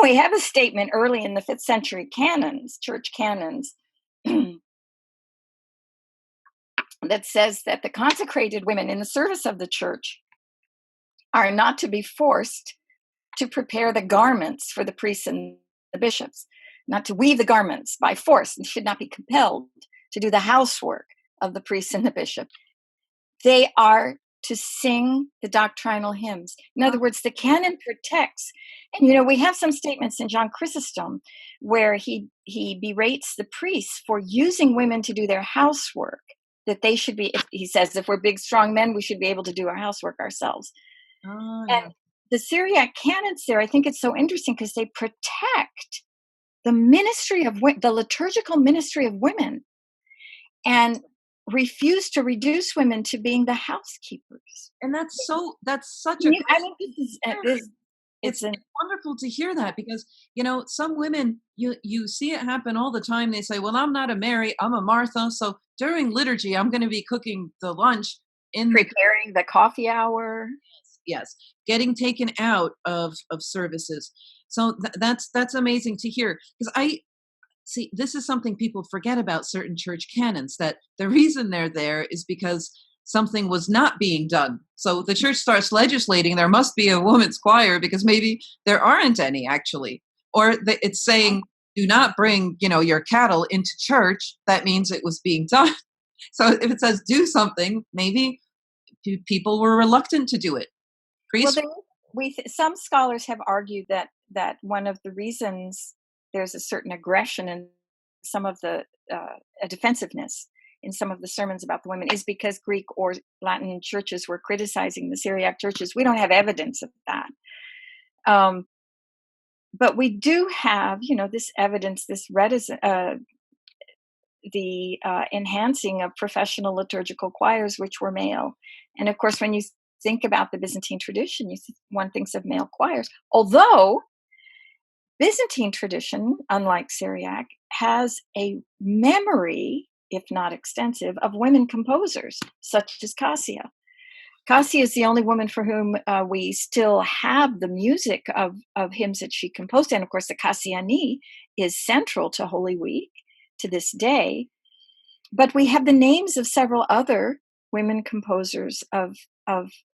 We have a statement early in the 5th century canons, church canons, that says that the consecrated women in the service of the church are not to be forced to prepare the garments for the priests and the bishops, not to weave the garments by force, and should not be compelled to do the housework of the priests and the bishop. They are to sing the doctrinal hymns. In other words, the canon protects. And, we have some statements in John Chrysostom where he berates the priests for using women to do their housework, that they should be, he says, if we're big, strong men, we should be able to do our housework ourselves. Oh, and the Syriac canons there, I think it's so interesting because they protect the ministry of the liturgical ministry of women and refuse to reduce women to being the housekeepers. And that's such a it's wonderful to hear that, because some women, you see it happen all the time. They say, well, I'm not a Mary, I'm a Martha, so during liturgy I'm going to be cooking the lunch, preparing the coffee hour. Yes, getting taken out of services. So that's amazing to hear, because I see this is something people forget about certain church canons, that the reason they're there is because something was not being done. So the church starts legislating there must be a women's choir because maybe there aren't any actually, or it's saying do not bring your cattle into church. That means it was being done. So if it says do something, maybe people were reluctant to do it. Some scholars have argued that one of the reasons there's a certain aggression in some of the a defensiveness in some of the sermons about the women is because Greek or Latin churches were criticizing the Syriac churches. We don't have evidence of that. But we do have, this evidence, this the enhancing of professional liturgical choirs, which were male. And of course, when you think about the Byzantine tradition, one thinks of male choirs. Although Byzantine tradition, unlike Syriac, has a memory, if not extensive, of women composers, such as Cassia. Cassia is the only woman for whom we still have the music of hymns that she composed. And of course, the Cassiani is central to Holy Week to this day. But we have the names of several other women composers of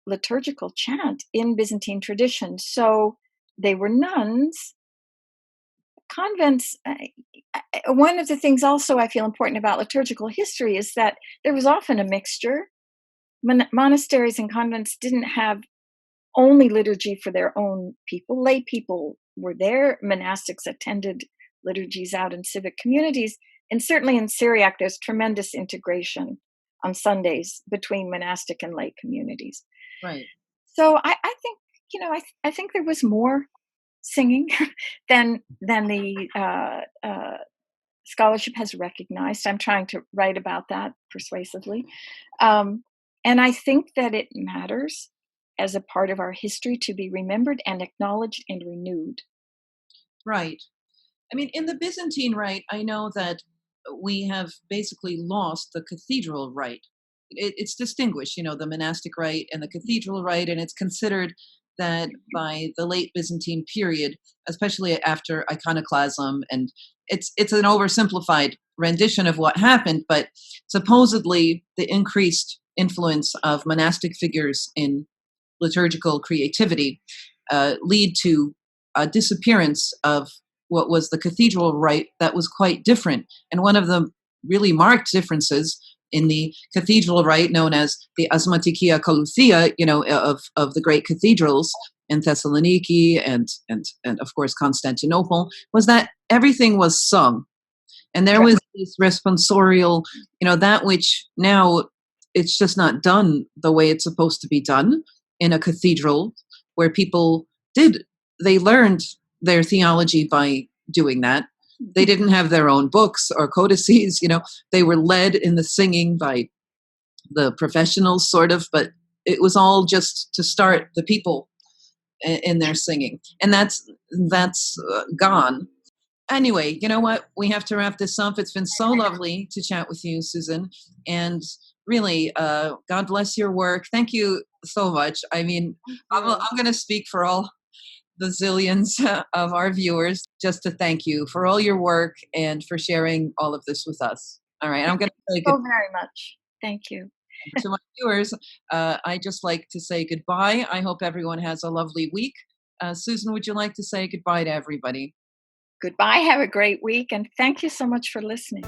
liturgical chant in Byzantine tradition. So they were nuns. Convents, one of the things also I feel important about liturgical history is that there was often a mixture. Monasteries and convents didn't have only liturgy for their own people. Lay people were there. Monastics attended liturgies out in civic communities. And certainly in Syriac, there's tremendous integration on Sundays between monastic and lay communities. Right. So I think, I think there was more singing than the scholarship has recognized. I'm trying to write about that persuasively. And I think that it matters as a part of our history to be remembered and acknowledged and renewed. Right. I mean, in the Byzantine Rite, I know that we have basically lost the cathedral rite. It's distinguished, the monastic rite and the cathedral rite, and it's considered that by the late Byzantine period, especially after iconoclasm, and it's an oversimplified rendition of what happened, but supposedly the increased influence of monastic figures in liturgical creativity lead to a disappearance of what was the cathedral rite that was quite different. And one of the really marked differences in the cathedral rite, known as the Asmatikia Koluthia, of the great cathedrals in Thessaloniki and of course Constantinople, was that everything was sung. And there was this responsorial, that which now it's just not done the way it's supposed to be done in a cathedral, where they learned their theology by doing that. They didn't have their own books or codices, they were led in the singing by the professionals, sort of, but it was all just to start the people in their singing. And that's gone. Anyway, you know what? We have to wrap this up. It's been so lovely to chat with you, Susan. And really, God bless your work. Thank you so much. I mean, I'm going to speak for all the zillions of our viewers just to thank you for all your work and for sharing all of this with us. All right. I'm going to say so very much. Thank you. To my viewers, I just like to say goodbye. I hope everyone has a lovely week. Susan, would you like to say goodbye to everybody? Goodbye. Have a great week. And thank you so much for listening.